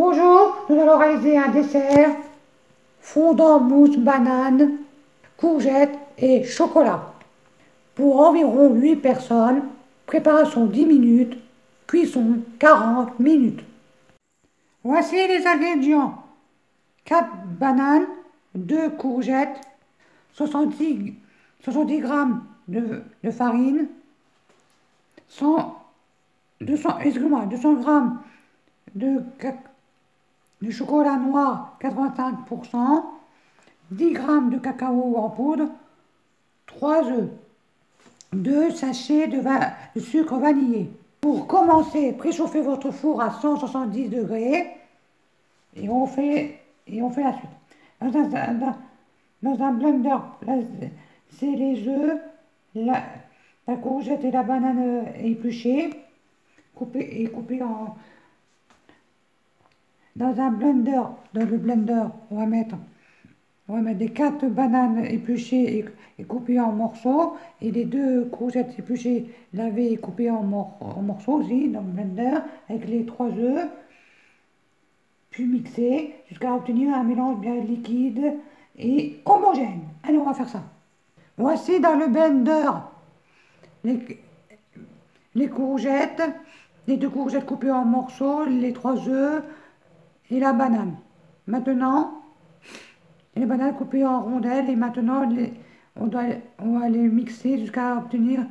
Bonjour, nous allons réaliser un dessert fondant mousse banane, courgettes et chocolat. Pour environ 8 personnes, préparation 10 minutes, cuisson 40 minutes. Voici les ingrédients. 4 bananes, 2 courgettes, 70 g de farine, 200 g de chocolat noir 85%, 10 g de cacao en poudre, 3 œufs, 2 sachets de sucre vanillé. Pour commencer, préchauffez votre four à 170 degrés et on fait la suite. Dans un blender, c'est les œufs, la courgette et la banane épluchées, coupées en... Dans le blender, on va mettre les 4 bananes épluchées et coupées en morceaux et les 2 courgettes épluchées, lavées et coupées en morceaux aussi dans le blender avec les 3 œufs, puis mixer jusqu'à obtenir un mélange bien liquide et homogène. Allez, on va faire ça. Voici dans le blender les courgettes, les 2 courgettes coupées en morceaux, les 3 œufs et la banane. Maintenant, les bananes coupées en rondelles et maintenant on va les mixer jusqu'à obtenir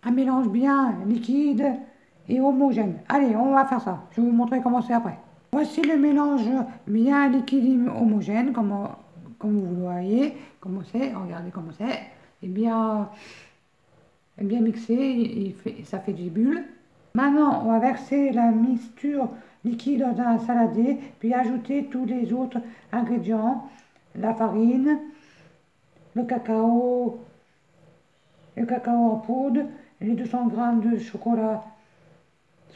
un mélange bien liquide et homogène. Allez, on va faire ça. Je vais vous montrer comment c'est après. Voici le mélange bien liquide et homogène, comme vous le voyez, comment c'est. Regardez comment c'est. Et bien mixé, ça fait des bulles. Maintenant, on va verser la mixture liquide dans un saladier, puis ajouter tous les autres ingrédients, la farine, le cacao en poudre, les 200 g de chocolat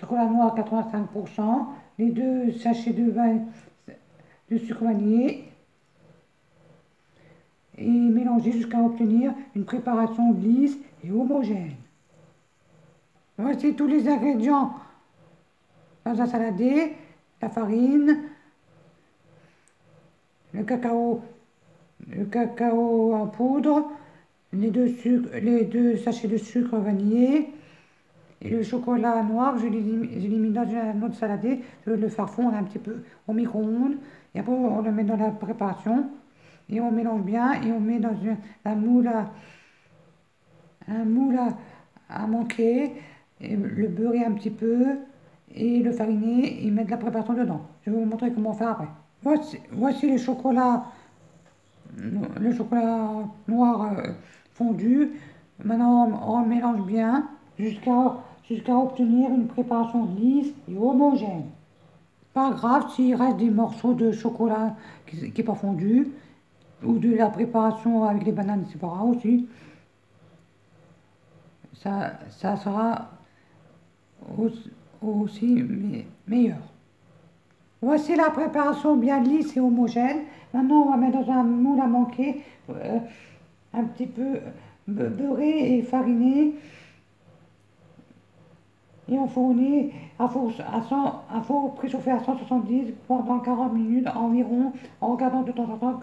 noir 85%, les 2 sachets de sucre vanillé, et mélanger jusqu'à obtenir une préparation lisse et homogène. Voici tous les ingrédients dans un saladier, la farine, le cacao en poudre, les 2 sachets de sucre vanillé et le chocolat noir, je l'ai mis dans un autre saladier, je vais le faire fondre un petit peu au micro-ondes et après on le met dans la préparation et on mélange bien et on met dans un moule à manquer, et le beurrer un petit peu et le fariner et mettre la préparation dedans. Je vais vous montrer comment faire après. Voici le chocolat noir fondu. Maintenant on mélange bien jusqu'à obtenir une préparation lisse et homogène. Pas grave s'il reste des morceaux de chocolat qui n'est pas fondu ou de la préparation avec les bananes, c'est pas grave aussi. Ça sera aussi meilleur. Voici la préparation bien lisse et homogène. Maintenant, on va mettre dans un moule à manquer, un petit peu beurré et fariné, et enfourné à four préchauffé à 170 pendant 40 minutes environ, en regardant de temps en temps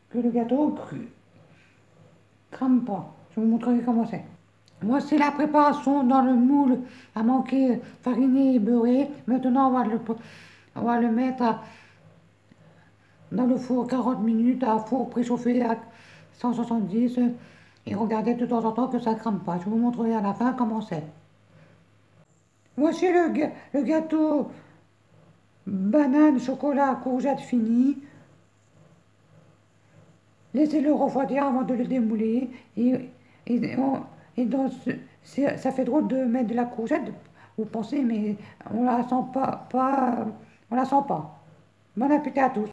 que le gâteau crame pas. Je vais vous montrer comment c'est. Voici la préparation dans le moule à manquer fariné et beurré. Maintenant, on va le mettre dans le four 40 minutes à four préchauffé à 170 et regardez de temps en temps que ça ne crame pas. Je vais vous montrer à la fin comment c'est. Voici le gâteau banane, chocolat, courgette fini. Laissez-le refroidir avant de le démouler ça fait drôle de mettre de la courgette, vous pensez, mais on la sent pas. Bon appétit à tous.